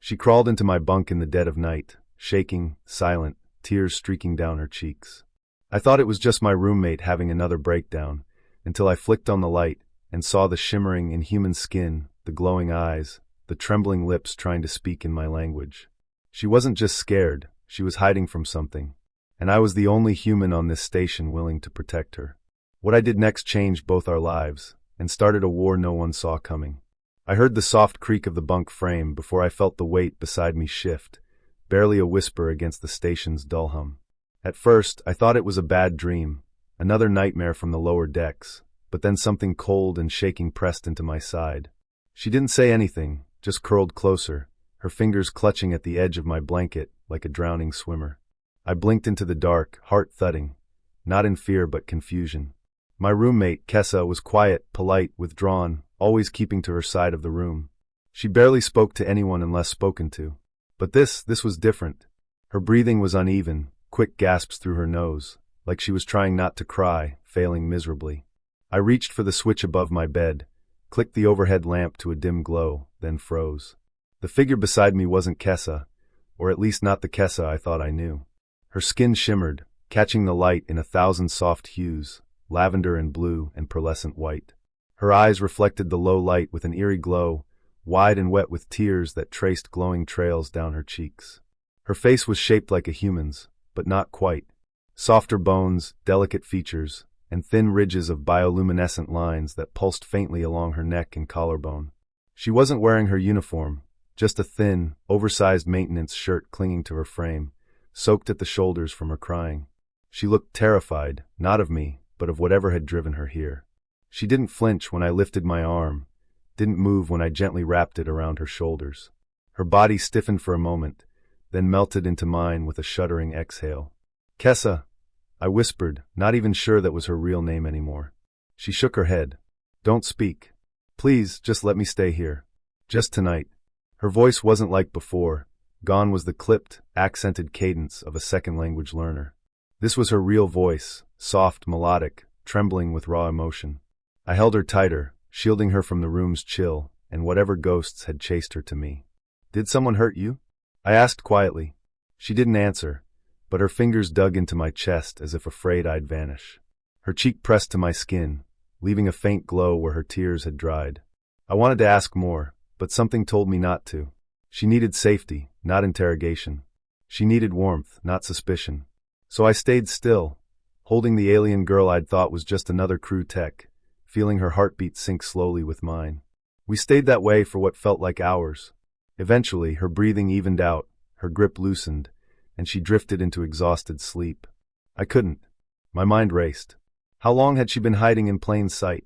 She crawled into my bunk in the dead of night, shaking, silent, tears streaking down her cheeks. I thought it was just my roommate having another breakdown, until I flicked on the light and saw the shimmering, inhuman skin, the glowing eyes, the trembling lips trying to speak in my language. She wasn't just scared, she was hiding from something, and I was the only human on this station willing to protect her. What I did next changed both our lives, and started a war no one saw coming. I heard the soft creak of the bunk frame before I felt the weight beside me shift, barely a whisper against the station's dull hum. At first, I thought it was a bad dream, another nightmare from the lower decks, but then something cold and shaking pressed into my side. She didn't say anything, just curled closer, her fingers clutching at the edge of my blanket like a drowning swimmer. I blinked into the dark, heart thudding, not in fear but confusion. My roommate, Kessa, was quiet, polite, withdrawn, always keeping to her side of the room. She barely spoke to anyone unless spoken to. But this was different. Her breathing was uneven, quick gasps through her nose, like she was trying not to cry, failing miserably. I reached for the switch above my bed, clicked the overhead lamp to a dim glow, then froze. The figure beside me wasn't Kessa, or at least not the Kessa I thought I knew. Her skin shimmered, catching the light in 1,000 soft hues, lavender and blue and pearlescent white. Her eyes reflected the low light with an eerie glow, wide and wet with tears that traced glowing trails down her cheeks. Her face was shaped like a human's, but not quite. Softer bones, delicate features, and thin ridges of bioluminescent lines that pulsed faintly along her neck and collarbone. She wasn't wearing her uniform, just a thin, oversized maintenance shirt clinging to her frame, soaked at the shoulders from her crying. She looked terrified, not of me, but of whatever had driven her here. She didn't flinch when I lifted my arm, didn't move when I gently wrapped it around her shoulders. Her body stiffened for a moment, then melted into mine with a shuddering exhale. "Kessa," I whispered, not even sure that was her real name anymore. She shook her head. "Don't speak. Please, just let me stay here. Just tonight." Her voice wasn't like before. Gone was the clipped, accented cadence of a second-language learner. This was her real voice, soft, melodic, trembling with raw emotion. I held her tighter, shielding her from the room's chill and whatever ghosts had chased her to me. "Did someone hurt you?" I asked quietly. She didn't answer, but her fingers dug into my chest as if afraid I'd vanish. Her cheek pressed to my skin, leaving a faint glow where her tears had dried. I wanted to ask more, but something told me not to. She needed safety, not interrogation. She needed warmth, not suspicion. So I stayed still, holding the alien girl I'd thought was just another crew tech, feeling her heartbeat sink slowly with mine. We stayed that way for what felt like hours. Eventually, her breathing evened out, her grip loosened, and she drifted into exhausted sleep. I couldn't. My mind raced. How long had she been hiding in plain sight?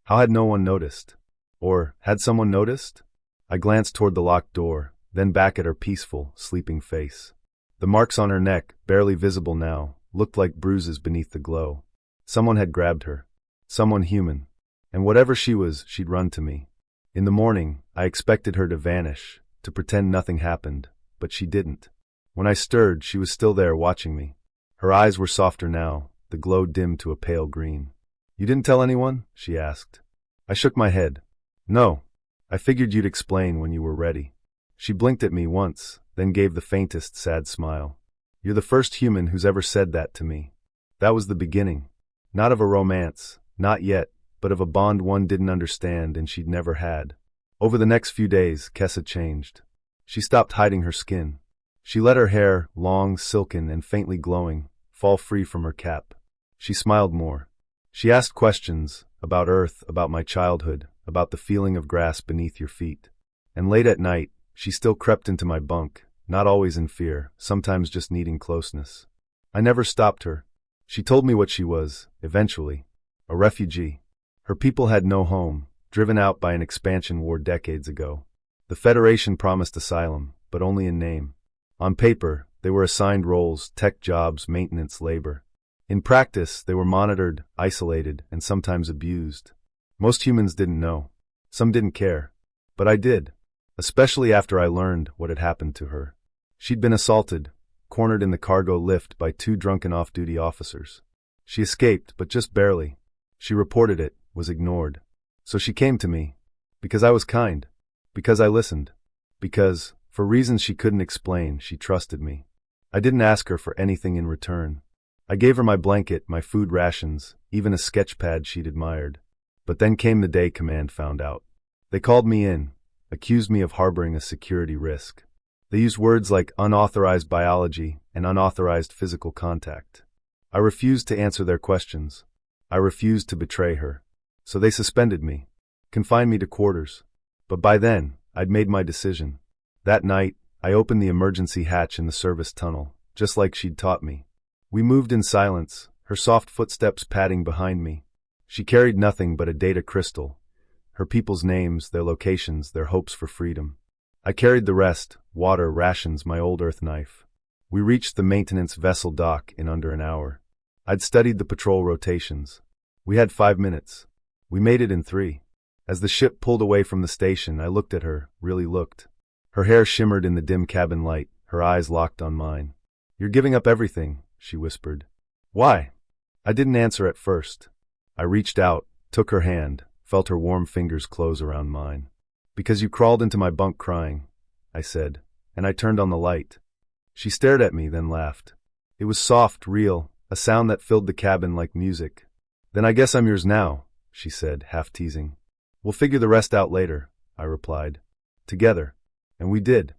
How had no one noticed? Or had someone noticed? I glanced toward the locked door, then back at her peaceful, sleeping face. The marks on her neck, barely visible now, looked like bruises beneath the glow. Someone had grabbed her. Someone human. And whatever she was, she'd run to me. In the morning, I expected her to vanish, to pretend nothing happened, but she didn't. When I stirred, she was still there watching me. Her eyes were softer now, the glow dimmed to a pale green. "You didn't tell anyone?" she asked. I shook my head. "No. I figured you'd explain when you were ready." She blinked at me once, then gave the faintest sad smile. "You're the first human who's ever said that to me." That was the beginning. Not of a romance, not yet, but of a bond one didn't understand and she'd never had. Over the next few days, Kessa changed. She stopped hiding her skin. She let her hair, long, silken, and faintly glowing, fall free from her cap. She smiled more. She asked questions about Earth, about my childhood, about the feeling of grass beneath your feet. And late at night, she still crept into my bunk, not always in fear, sometimes just needing closeness. I never stopped her. She told me what she was, eventually. A refugee. Her people had no home, driven out by an expansion war decades ago. The Federation promised asylum, but only in name. On paper, they were assigned roles, tech jobs, maintenance labor. In practice, they were monitored, isolated, and sometimes abused. Most humans didn't know. Some didn't care. But I did. Especially after I learned what had happened to her. She'd been assaulted, cornered in the cargo lift by 2 drunken off-duty officers. She escaped, but just barely. She reported it, was ignored. So she came to me. Because I was kind. Because I listened. Because, For reasons she couldn't explain, she trusted me. I didn't ask her for anything in return. I gave her my blanket, my food rations, even a sketch pad she'd admired. But then came the day Command found out. They called me in, accused me of harboring a security risk. They used words like unauthorized biology and unauthorized physical contact. I refused to answer their questions. I refused to betray her. So they suspended me, confined me to quarters. But by then, I'd made my decision. That night, I opened the emergency hatch in the service tunnel, just like she'd taught me. We moved in silence, her soft footsteps padding behind me. She carried nothing but a data crystal, her people's names, their locations, their hopes for freedom. I carried the rest, water, rations, my old earth knife. We reached the maintenance vessel dock in under an hour. I'd studied the patrol rotations. We had 5 minutes. We made it in 3. As the ship pulled away from the station, I looked at her, really looked. Her hair shimmered in the dim cabin light, her eyes locked on mine. "You're giving up everything," she whispered. "Why?" I didn't answer at first. I reached out, took her hand, felt her warm fingers close around mine. "Because you crawled into my bunk crying," I said, and I turned on the light. She stared at me, then laughed. It was soft, real, a sound that filled the cabin like music. "Then I guess I'm yours now," she said, half teasing. "We'll figure the rest out later," I replied. "Together." And we did.